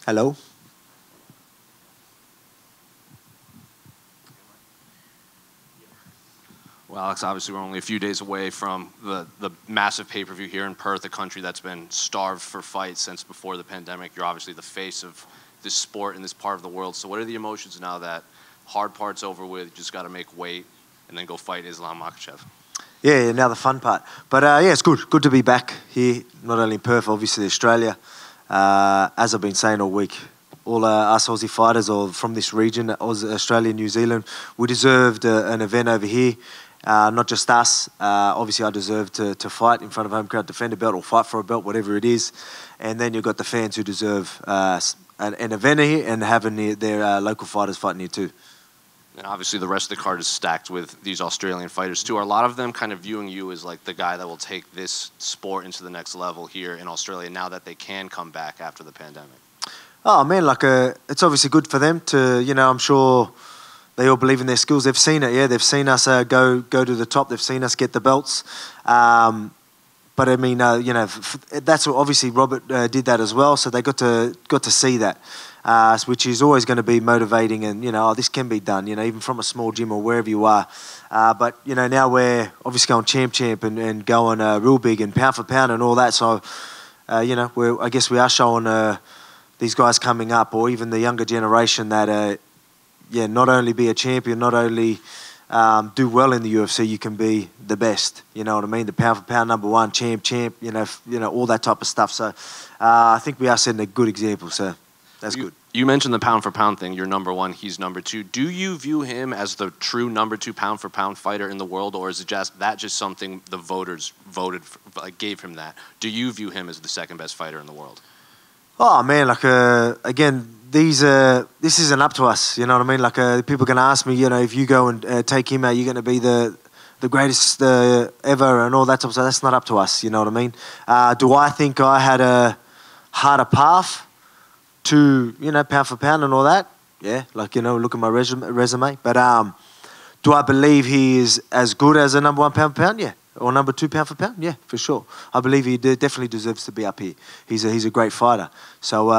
Hello. Well, Alex, obviously we're only a few days away from the massive pay-per-view here in Perth, a country that's been starved for fights since before the pandemic. You're obviously the face of this sport in this part of the world. So what are the emotions now that hard part's over with, you just got to make weight and then go fight Islam Makhachev? Yeah, now the fun part. But yeah, it's good. Good to be back here, not only in Perth, obviously Australia. As I've been saying all week, all us Aussie fighters or from this region, Australia, New Zealand, we deserved an event over here. Not just us. Obviously, I deserve to fight in front of home crowd, defend a belt or fight for a belt, whatever it is. And then you've got the fans who deserve an event here and having their local fighters fighting here too. And obviously the rest of the card is stacked with these Australian fighters too. Are a lot of them kind of viewing you as like the guy that will take this sport into the next level here in Australia now that they can come back after the pandemic? Oh man, like it's obviously good for them to, I'm sure they all believe in their skills. They've seen it, yeah. They've seen us go to the top. They've seen us get the belts. But I mean, that's what obviously Robert did that as well. So they got to see that, which is always going to be motivating. And this can be done. Even from a small gym or wherever you are. But now we're obviously going champ and going real big and pound for pound and all that. So I guess we are showing these guys coming up, or even the younger generation, that not only be a champion, not only do well in the UFC, you can be the best. You know what I mean? The pound for pound #1 champ. All that type of stuff. So I think we are setting a good example. So that's good. You mentioned the pound for pound thing. You're #1, he's #2. Do you view him as the true #2 pound for pound fighter in the world, or is it just something the voters gave him that? Do you view him as the second best fighter in the world? Oh man, again, this isn't up to us. You know what I mean? People are going to ask me, if you go and take him out, you're going to be the greatest ever and all that type of stuff. That's not up to us. You know what I mean? Do I think I had a harder path to pound for pound and all that? Yeah, look at my resume. But do I believe he is as good as a #1 pound for pound? Yeah. Or #2 pound for pound? Yeah, for sure. I believe he definitely deserves to be up here. He's a great fighter. So,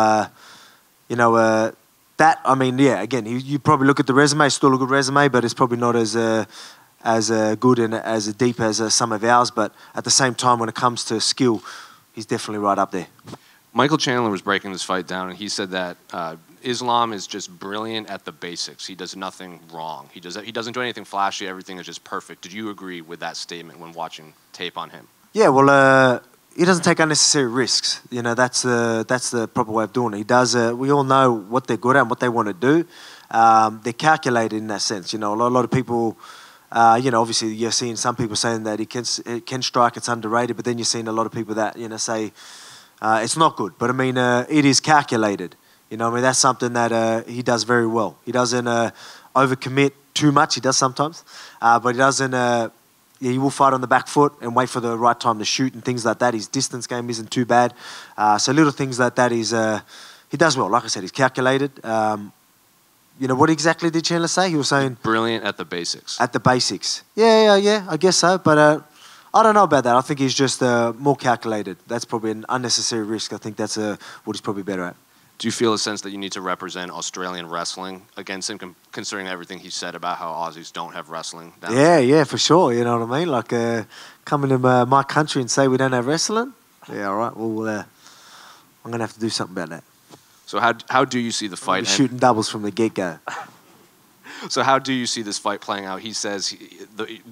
that, I mean, yeah, again, you probably look at the resume, it's still a good resume, but it's probably not as good and as deep as some of ours. But at the same time, when it comes to skill, he's definitely right up there. Michael Chandler was breaking this fight down, and he said that Islam is just brilliant at the basics. He does nothing wrong. He doesn't do anything flashy. Everything is just perfect. Did you agree with that statement when watching tape on him? Yeah, well, he doesn't take unnecessary risks. That's the proper way of doing it. He does. We all know what they're good at and what they want to do. They're calculated in that sense. A lot of people. Obviously you're seeing some people saying that he can strike. It's underrated, but then you're seeing a lot of people that say it's not good. But I mean, it is calculated. That's something that he does very well. He doesn't overcommit too much. He does sometimes, but he doesn't. He will fight on the back foot and wait for the right time to shoot and things like that. His distance game isn't too bad. So little things like that he does well. Like I said, he's calculated. What exactly did Chandler say? He was saying brilliant at the basics. At the basics. Yeah. I guess so, but I don't know about that. I think he's just more calculated. That's probably an unnecessary risk. I think that's what he's probably better at. Do you feel a sense that you need to represent Australian wrestling against him, considering everything he said about how Aussies don't have wrestling? Yeah, for sure. You know what I mean? Coming to my country and say we don't have wrestling? Yeah, all right. Well, I'm going to have to do something about that. So how do you see the fight? Shooting doubles from the get-go. So how do you see this fight playing out? He says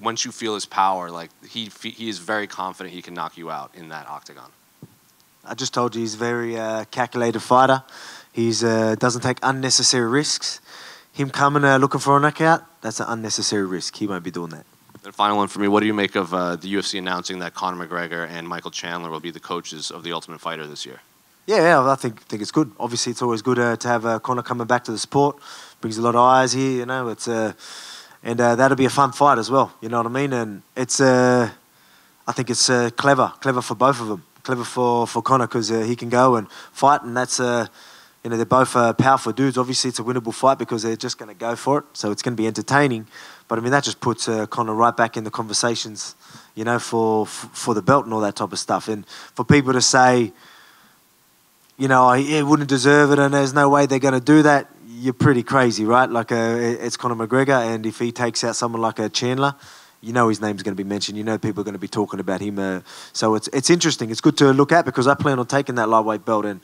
once you feel his power, he is very confident he can knock you out in that octagon. I just told you he's a very calculated fighter. He doesn't take unnecessary risks. Him coming looking for a knockout, that's an unnecessary risk. He won't be doing that. And final one for me, what do you make of the UFC announcing that Conor McGregor and Michael Chandler will be the coaches of the Ultimate Fighter this year? Yeah, I think it's good. Obviously, it's always good to have Conor coming back to the sport. Brings a lot of eyes here, It's and that'll be a fun fight as well. You know what I mean? And it's I think it's clever for both of them. Clever for Conor because he can go and fight, and that's they're both powerful dudes. Obviously, it's a winnable fight because they're just going to go for it, so it's going to be entertaining. But I mean, that just puts Conor right back in the conversations, for the belt and all that type of stuff. And for people to say, he wouldn't deserve it and there's no way they're going to do that, you're pretty crazy, right? Like it's Conor McGregor, and if he takes out someone like a Chandler, his name's going to be mentioned. People are going to be talking about him. So it's interesting. It's good to look at because I plan on taking that lightweight belt, and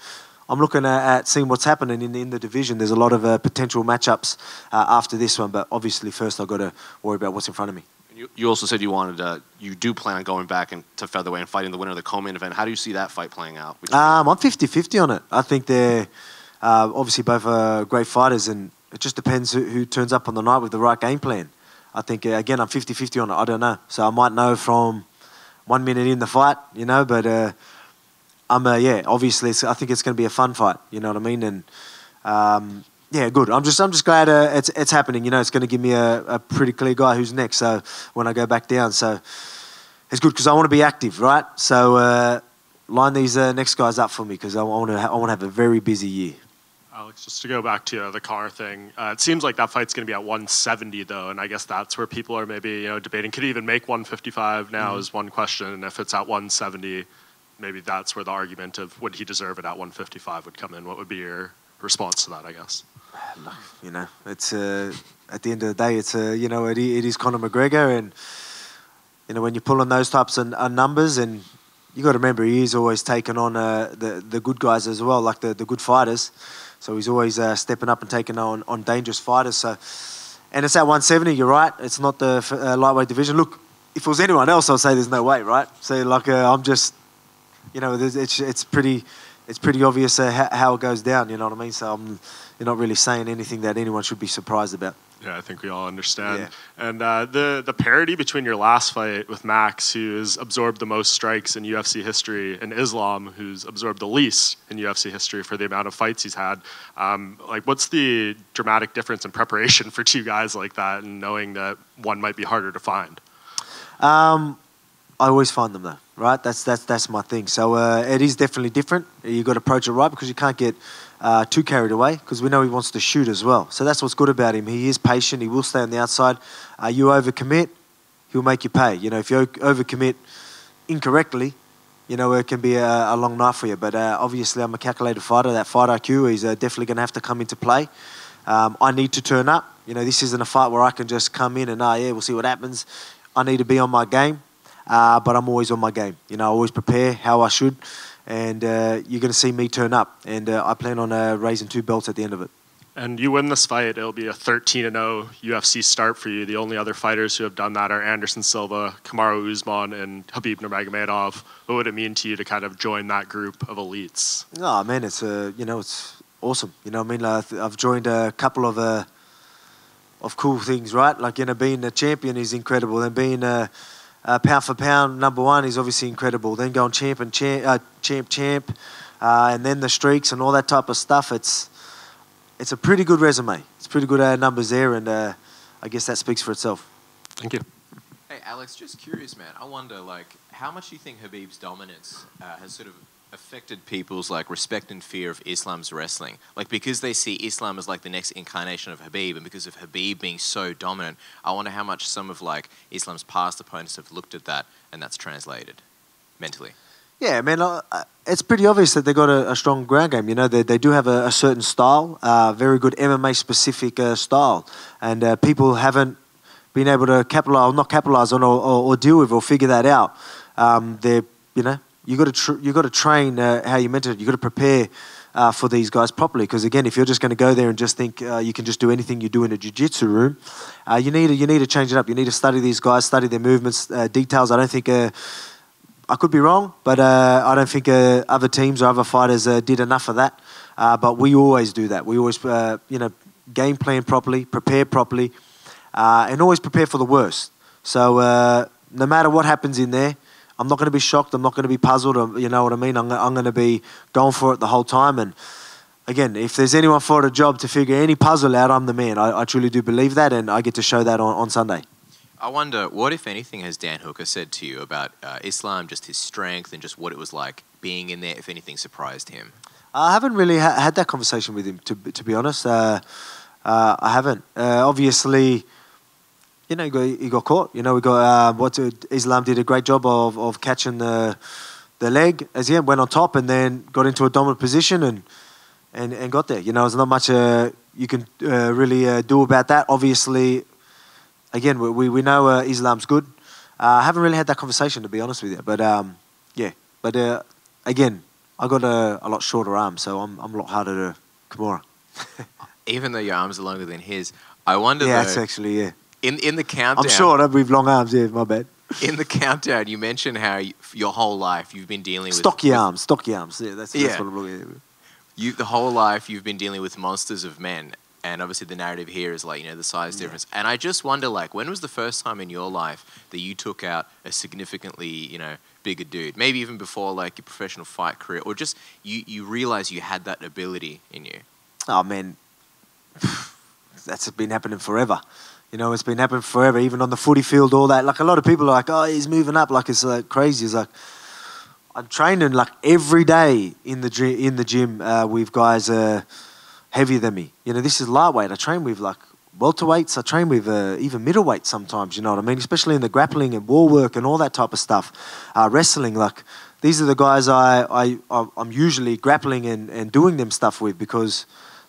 I'm looking at seeing what's happening in the division. There's a lot of potential matchups after this one, but obviously first I've got to worry about what's in front of me. You also said you do plan on going back to featherweight and fighting the winner of the co-main event. How do you see that fight playing out? I'm 50-50 on it. I think they're obviously both great fighters, and it just depends who turns up on the night with the right game plan. I think, again, I'm 50-50 on it. I don't know. So I might know from 1 minute in the fight, but obviously I think it's going to be a fun fight, you know what I mean? And good. I'm just glad it's happening. It's going to give me a pretty clear guy who's next. So when I go back down, so it's good because I want to be active, right? So line these next guys up for me because I want to have a very busy year. Alex, just to go back to the Conor thing, it seems like that fight's going to be at 170 though, and I guess that's where people are maybe debating. Could he even make 155 now is one question, and if it's at 170, maybe that's where the argument of would he deserve it at 155 would come in. What would be your response to that, I guess? It's at the end of the day, it's it is Conor McGregor, and when you pull on those types of numbers, and you got to remember he is always taking on the good guys as well, like the good fighters. So he's always stepping up and taking on dangerous fighters. So, and it's at 170. You're right. It's not the lightweight division. Look, if it was anyone else, I'd say there's no way, right? So I'm just, it's pretty obvious how it goes down. You know what I mean? So you're not really saying anything that anyone should be surprised about. Yeah, I think we all understand. Yeah. And the parity between your last fight with Max, who's absorbed the most strikes in UFC history, and Islam, who's absorbed the least in UFC history for the amount of fights he's had, what's the dramatic difference in preparation for two guys like that, and knowing that one might be harder to find? I always find them though, right? That's my thing. So it is definitely different. You got to approach it right because you can't get too carried away because we know he wants to shoot as well. So that's what's good about him. He is patient. He will stay on the outside. You overcommit, he'll make you pay. If you overcommit incorrectly, it can be a long night for you. But obviously I'm a calculated fighter. That fight IQ is definitely going to have to come into play. I need to turn up. This isn't a fight where I can just come in and, we'll see what happens. I need to be on my game, but I'm always on my game. I always prepare how I should. And you're going to see me turn up. And I plan on raising 2 belts at the end of it. And you win this fight, it'll be a 13-0 UFC start for you. The only other fighters who have done that are Anderson Silva, Kamaru Usman, and Khabib Nurmagomedov. What would it mean to you to kind of join that group of elites? Oh, man, it's it's awesome. I've joined a couple of cool things, right? Like, being a champion is incredible. And being pound for pound #1 is obviously incredible. Then going champ, and then the streaks and all that type of stuff. It's a pretty good resume. It's pretty good numbers there, and I guess that speaks for itself. Thank you. Hey, Alex, just curious, man. I wonder, how much do you think Khabib's dominance has sort of affected people's respect and fear of Islam's wrestling? Because they see Islam as the next incarnation of Khabib, and because of Khabib being so dominant, I wonder how much some of Islam's past opponents have looked at that and that's translated mentally. Yeah, man, it's pretty obvious that they got a strong ground game. They do have a certain style, very good MMA specific style, and people haven't been able to not capitalize on or deal with or figure that out. You got to train how you meant it. You got to prepare for these guys properly. Because again, if you're just going to go there and just think you can just do anything you do in a jiu-jitsu room, you need to change it up. You need to study these guys, study their movements, details. I don't think I could be wrong, but I don't think other teams or other fighters did enough of that. But we always do that. We always game plan properly, prepare properly, and always prepare for the worst. So no matter what happens in there, I'm not going to be shocked. I'm not going to be puzzled. You know what I mean? I'm going to be going for it the whole time. And again, if there's anyone for a job to figure any puzzle out, I'm the man. I truly do believe that, and I get to show that on Sunday. I wonder, what, if anything, has Dan Hooker said to you about Islam, just his strength and just what it was like being in there, if anything surprised him? I haven't really had that conversation with him, to be honest. I haven't. Obviously, he got caught. Islam did a great job of catching the the leg as he went on top and then got into a dominant position and got there. You know, there's not much you can really do about that. Obviously, again, we know Islam's good. I haven't really had that conversation, to be honest with you. But, yeah. But, again, I got a lot shorter arms, so I'm a lot harder to Kimura. Even though your arms are longer than his, I wonder Yeah, though, that's actually, yeah. in the countdown... I'm short with long arms, yeah, my bad. In the countdown, you mentioned how your whole life you've been dealing with... Stocky arms. Yeah, that's what I'm looking at. The whole life you've been dealing with monsters of men. And obviously the narrative here is like, you know, the size difference. And I just wonder, like, when was the first time in your life that you took out a significantly, you know, bigger dude? Maybe even before, like, your professional fight career. Or just you realize you had that ability in you. Oh, man. That's been happening forever. You know, it's been happening forever, even on the footy field, all that. Like, a lot of people are like, oh, he's moving up. Like, it's like crazy. It's like, I'm training, like, every day in the gym with guys heavier than me. You know, this is lightweight. I train with, like, welterweights. I train with even middleweight sometimes, you know what I mean? Especially in the grappling and wall work and all that type of stuff. Wrestling, like, these are the guys I'm usually grappling and doing them stuff with, because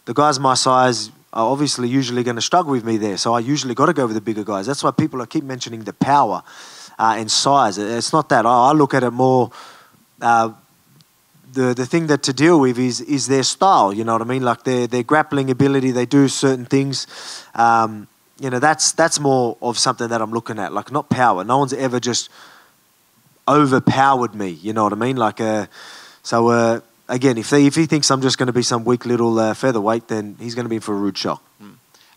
the guys my size are obviously usually going to struggle with me there. So I usually got to go with the bigger guys. That's why people keep mentioning the power and size. It's not that. I look at it more, the thing that to deal with is their style, you know what I mean? Like their grappling ability, they do certain things. You know, that's more of something that I'm looking at, like not power. No one's ever just overpowered me, you know what I mean? Like, again, if he thinks I'm just going to be some weak little featherweight, then he's going to be in for a rude shock.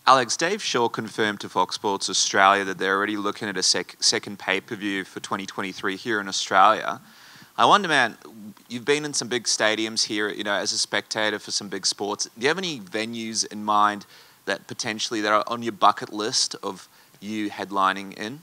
Alex, Dave Shaw confirmed to Fox Sports Australia that they're already looking at a second pay-per-view for 2023 here in Australia. I wonder, man, you've been in some big stadiums here, you know, as a spectator for some big sports. Do you have any venues in mind that potentially that are on your bucket list of you headlining in?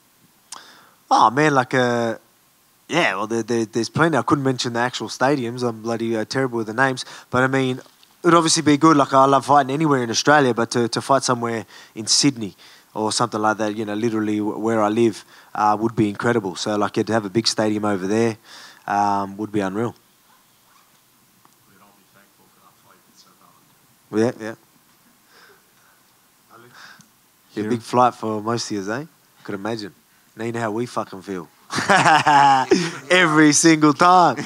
Oh, man, like... yeah, well, there's plenty. I couldn't mention the actual stadiums. I'm bloody terrible with the names. But, I mean, it would obviously be good. Like, I love fighting anywhere in Australia, but to fight somewhere in Sydney or something like that, you know, literally where I live, would be incredible. So, like, to have a big stadium over there would be unreal. We'd all be thankful for that flight. Yeah. Yeah, big flight for most of you, eh? Could imagine. Now you know how we fucking feel. Every single time.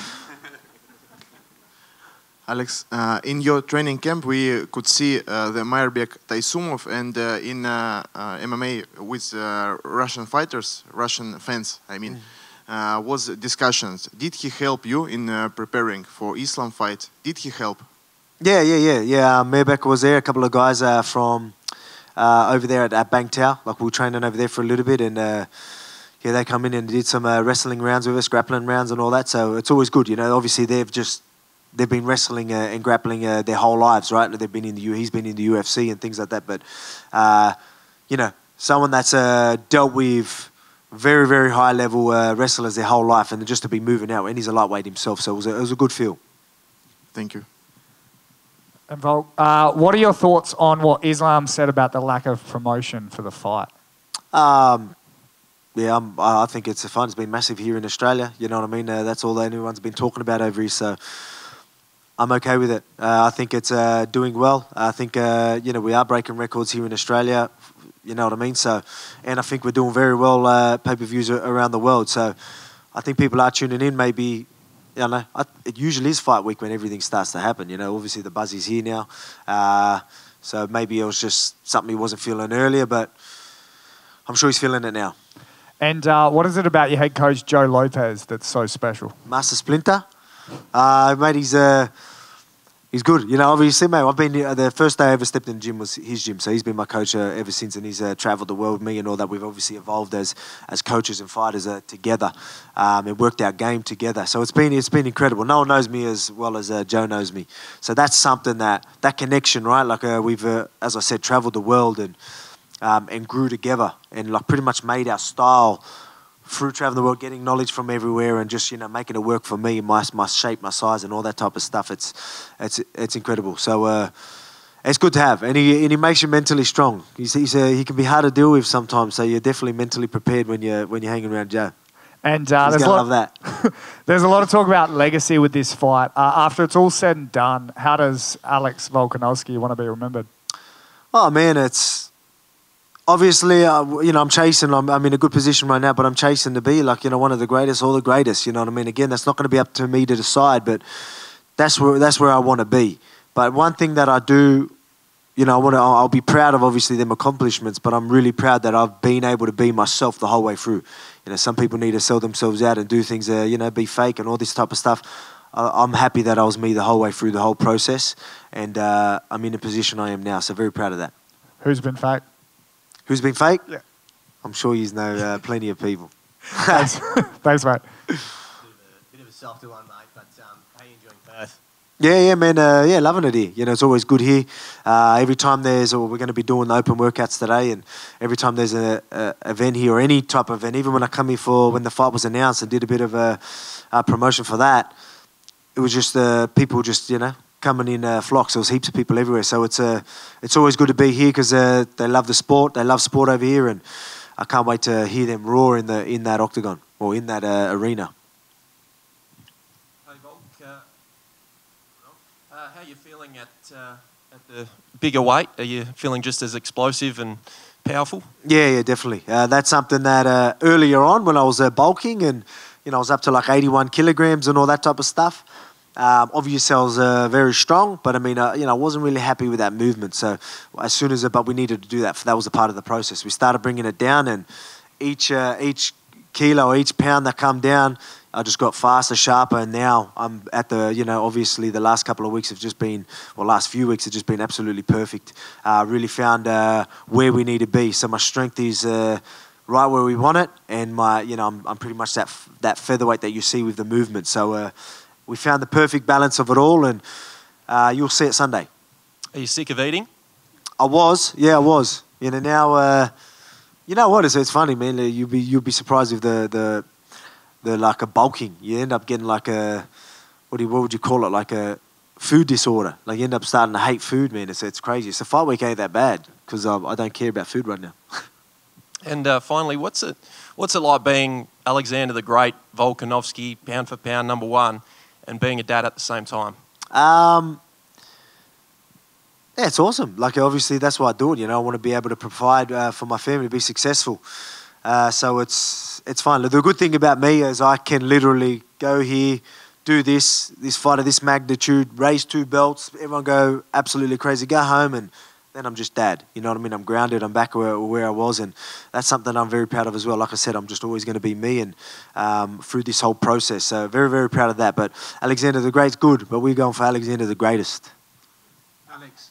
Alex, in your training camp, we could see the Mairbek Taisumov, and in MMA with Russian fighters, Russian fans, I mean, was discussions. Did he help you in preparing for Islam fight? Did he help? Yeah. Mairbek was there. A couple of guys from over there at Bangtao. Like, we were training over there for a little bit, and yeah, they come in and did some wrestling rounds with us, grappling rounds and all that. So it's always good, you know. Obviously, they've been wrestling and grappling their whole lives, right? He's been in the UFC and things like that. But you know, someone that's dealt with very, very high level wrestlers their whole life, and just to be moving out, and he's a lightweight himself, so it was a good feel. Thank you. And Volk, what are your thoughts on what Islam said about the lack of promotion for the fight? Yeah, I think it's fun. It's been massive here in Australia. You know what I mean? That's all anyone's been talking about over here. So I'm okay with it. I think it's doing well. I think you know, we are breaking records here in Australia. You know what I mean? So, and I think we're doing very well pay-per-views around the world. So I think people are tuning in. Maybe, you know, it usually is fight week when everything starts to happen. You know, obviously the buzz is here now. So maybe it was just something he wasn't feeling earlier, but I'm sure he's feeling it now. And what is it about your head coach, Joe Lopez, that's so special? Master Splinter. Mate, he's good. You know, obviously, mate, I've been the first day I ever stepped in the gym was his gym. So he's been my coach ever since, and he's travelled the world with me and all that. We've obviously evolved as coaches and fighters together and worked our game together. So it's been incredible. No one knows me as well as Joe knows me. So that's something that connection, right? Like we've, as I said, travelled the world and grew together and like pretty much made our style through traveling the world, getting knowledge from everywhere and just, you know, making it work for me, my shape, my size and all that type of stuff. It's incredible. So it's good to have. And he makes you mentally strong. He can be hard to deal with sometimes, so you're definitely mentally prepared when you're hanging around Joe. And He's going to love that. there's a lot of talk about legacy with this fight. After it's all said and done, how does Alex Volkanovski want to be remembered? Oh, man, it's... Obviously, I'm chasing. I'm in a good position right now, but I'm chasing to be like, one of the greatest or the greatest. You know what I mean? Again, that's not going to be up to me to decide, but that's where I want to be. But one thing that I do, I'll be proud of obviously them accomplishments, but I'm really proud that I've been able to be myself the whole way through. Some people need to sell themselves out and do things, be fake and all this type of stuff. I'm happy that I was me the whole way through the whole process, and I'm in the position I am now. So very proud of that. Who's been fake? Who's been fake? Yeah. I'm sure you know plenty of people. Thanks, mate. Bit of a softer one, mate, but how are you enjoying Perth? Yeah, man. Loving it here. It's always good here. Every time we're going to be doing the open workouts today, and every time there's an event here or any type of event, even when I come here when the fight was announced and did a bit of a promotion for that, it was just people just, coming in flocks. There was heaps of people everywhere. So it's always good to be here because they love the sport. They love sport over here, and I can't wait to hear them roar in that octagon or in that arena. Hey Volk, how are you feeling at the bigger weight? Are you feeling just as explosive and powerful? Yeah, definitely. That's something that earlier on when I was bulking and I was up to like 81 kilograms and all that type of stuff. Obviously, I was very strong, but I mean, I wasn't really happy with that movement. So as soon as but we needed to do that. That was a part of the process. We started bringing it down, and each kilo, each pound that come down, I just got faster, sharper, and now I'm at the, obviously the last couple of weeks have just been, last few weeks have just been absolutely perfect. Really found where we need to be. So my strength is right where we want it, and my, I'm pretty much that featherweight that you see with the movement. So we found the perfect balance of it all, and you'll see it Sunday. Are you sick of eating? I was. Now, you know what? It's funny, man. You'll be surprised with the like a bulking. You end up getting like a what would you call it? Like a food disorder. Like you end up starting to hate food, man. It's crazy. So fight week ain't that bad because I don't care about food right now. And finally, what's it like being Alexander the Great, Volkanovski, pound for pound #1, and being a dad at the same time? Yeah, it's awesome. Like, obviously, that's why I do it. I want to be able to provide for my family, be successful. So it's fine. The good thing about me is I can literally go here, do this fight of this magnitude, raise 2 belts, everyone go absolutely crazy, go home, and then I'm just dad. You know what I mean? I'm grounded. I'm back where I was, and that's something I'm very proud of as well. Like I said, I'm just always going to be me, and through this whole process. So very, very proud of that. But Alexander the Great's good, but we're going for Alexander the Greatest. Alex,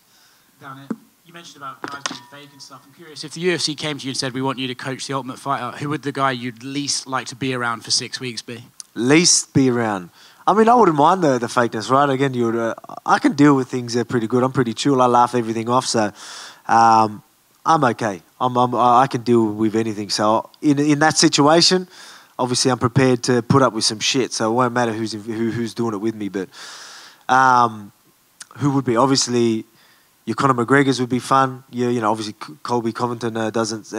down here, you mentioned about guys being fake and stuff. I'm curious, if the UFC came to you and said, we want you to coach the Ultimate Fighter, who would the guy you'd least like to be around for 6 weeks be? Least be around. I mean, I wouldn't mind the fakeness, right? Again, I can deal with things pretty good. I'm pretty chill. I laugh everything off, so I'm okay. I can deal with anything. So in that situation, obviously I'm prepared to put up with some shit. So it won't matter who's doing it with me. But who would be? Obviously, your Conor McGregor's would be fun. Obviously Colby Covington doesn't,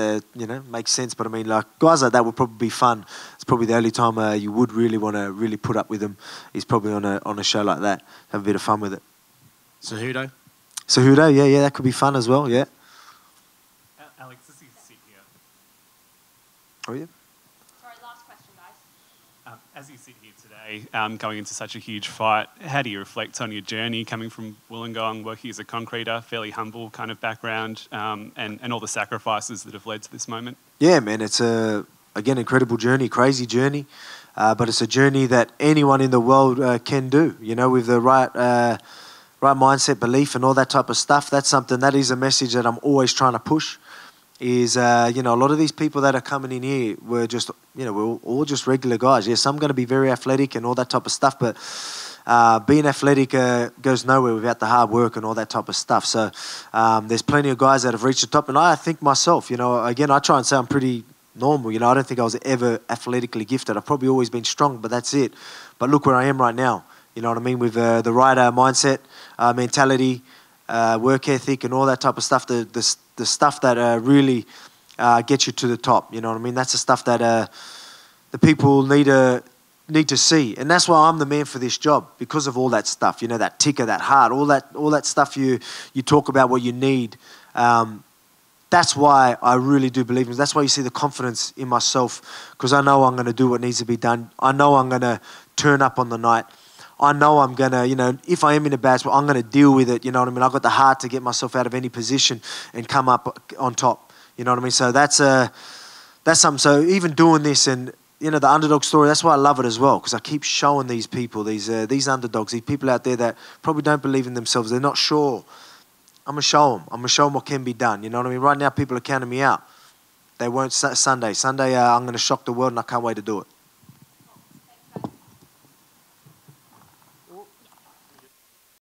make sense. But I mean, like guys like that would probably be fun. It's probably the only time you would really want to really put up with them is probably on a show like that. Have a bit of fun with it. Cejudo, yeah, that could be fun as well. Yeah. Alex, this is sit here. Oh yeah. Sorry, last question, guys. As you sit here today, going into such a huge fight, how do you reflect on your journey coming from Wollongong, working as a concreter, fairly humble kind of background, and all the sacrifices that have led to this moment? Yeah, man, it's again, incredible journey, crazy journey, but it's a journey that anyone in the world can do, with the right mindset, belief, and all that type of stuff. That is a message that I'm always trying to push. Is a lot of these people that are coming in here were just we're all just regular guys. Yes, I'm going to be very athletic and all that type of stuff, but being athletic goes nowhere without the hard work and all that type of stuff. So there's plenty of guys that have reached the top, and I think myself, again, I try and say I'm pretty normal. I don't think I was ever athletically gifted. I've probably always been strong, but that's it. But look where I am right now. You know what I mean? With the right mindset, mentality, work ethic, and all that type of stuff. The stuff that really gets you to the top. You know what I mean? That's the stuff that the people need to see. And that's why I'm the man for this job, because of all that stuff, you know, that ticker, that heart, all that stuff you talk about, what you need. That's why I really do believe in it. That's why you see the confidence in myself, because I know I'm going to do what needs to be done. I know I'm going to turn up on the night. I know I'm going to, you know, if I am in a bad spot, I'm going to deal with it, you know what I mean? I've got the heart to get myself out of any position and come up on top, you know what I mean? So that's something. So even doing this and, you know, the underdog story, that's why I love it as well, because I keep showing these people, these underdogs, these people out there that probably don't believe in themselves. They're not sure. I'm going to show them. I'm going to show them what can be done. You know what I mean? Right now, people are counting me out. They won't Sunday. I'm going to shock the world, and I can't wait to do it.